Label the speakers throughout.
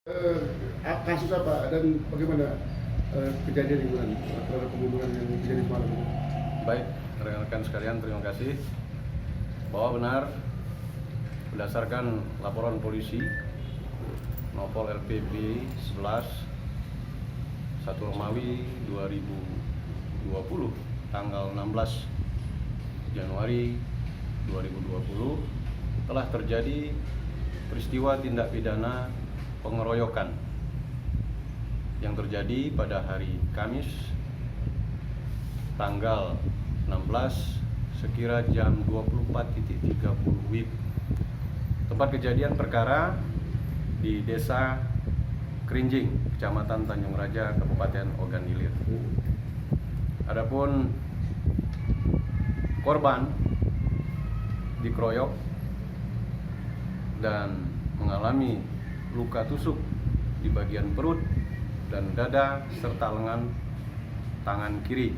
Speaker 1: Kasus apa dan bagaimana kejadian ini terhadap pembunuhan yang terjadi semalam?
Speaker 2: Baik, rekan-rekan sekalian, terima kasih. Bahwa benar, berdasarkan laporan polisi Nopol LPB 11 1 Romawi 2020 tanggal 16 Januari 2020 telah terjadi peristiwa tindak pidana pengeroyokan yang terjadi pada hari Kamis tanggal 16 sekira jam 24.30 WIB. Tempat kejadian perkara di Desa Kerinjing, Kecamatan Tanjung Raja, Kabupaten Ogan Ilir. Adapun korban dikeroyok dan mengalami luka tusuk di bagian perut dan dada serta lengan tangan kiri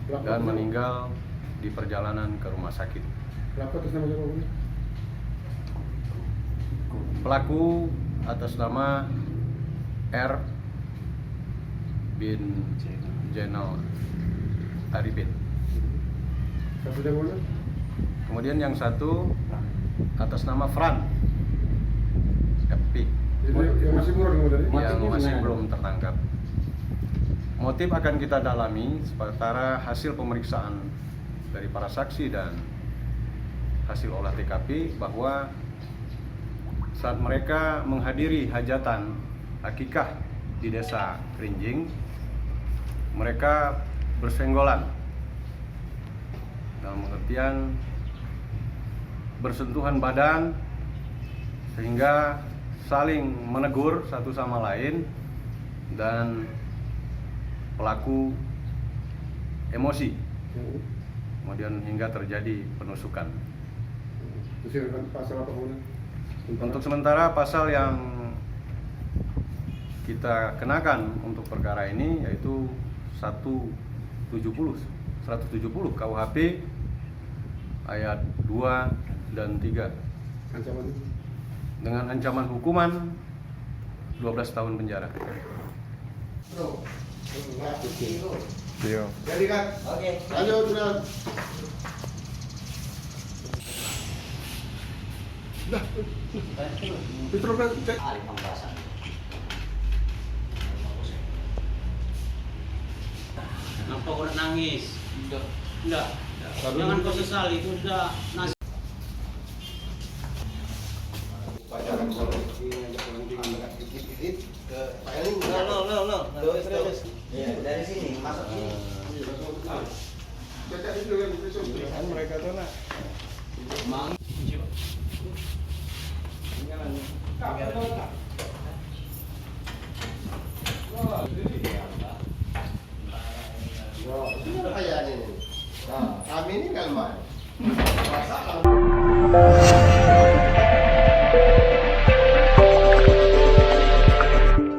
Speaker 2: dan meninggal di perjalanan ke rumah sakit.
Speaker 1: Pelaku atas nama siapa?
Speaker 2: Pelaku atas nama R bin Jenal Arifin.
Speaker 1: Satu yang mana?
Speaker 2: Kemudian yang satu atas nama Fran FP.
Speaker 1: Yang masih buron kemudian?
Speaker 2: Yang masih belum tertangkap. Motif akan kita dalami sementara hasil pemeriksaan dari para saksi dan hasil olah TKP bahwa saat mereka menghadiri hajatan akikah di Desa Kerinjing, mereka bersenggolan dalam pengertian bersentuhan badan sehingga saling menegur satu sama lain dan pelaku emosi, kemudian hingga terjadi penusukan.
Speaker 1: Pasal apa kemudian?
Speaker 2: Untuk sementara pasal yang kita kenakan untuk perkara ini yaitu 170 KUHP ayat 2 dan 3
Speaker 1: Ancaman
Speaker 2: dengan ancaman hukuman 12 tahun penjara.
Speaker 1: Iya. Jadi kan? Oke. Lanjut sudah. Dah. Petro kan cek.
Speaker 3: Kenapa kau nak nangis? Enggak. Jangan kau sesali, itu udah nasi.
Speaker 1: Pacaran kalau ini ada penting dikit-dikit ke Pak Eling.
Speaker 4: Terus. Iya, dari sini masuk sini.
Speaker 1: Cek itu kan
Speaker 2: Kan mereka tuh nak
Speaker 3: Mang.
Speaker 1: Kayak ini. Nah, kami ini kan masalah.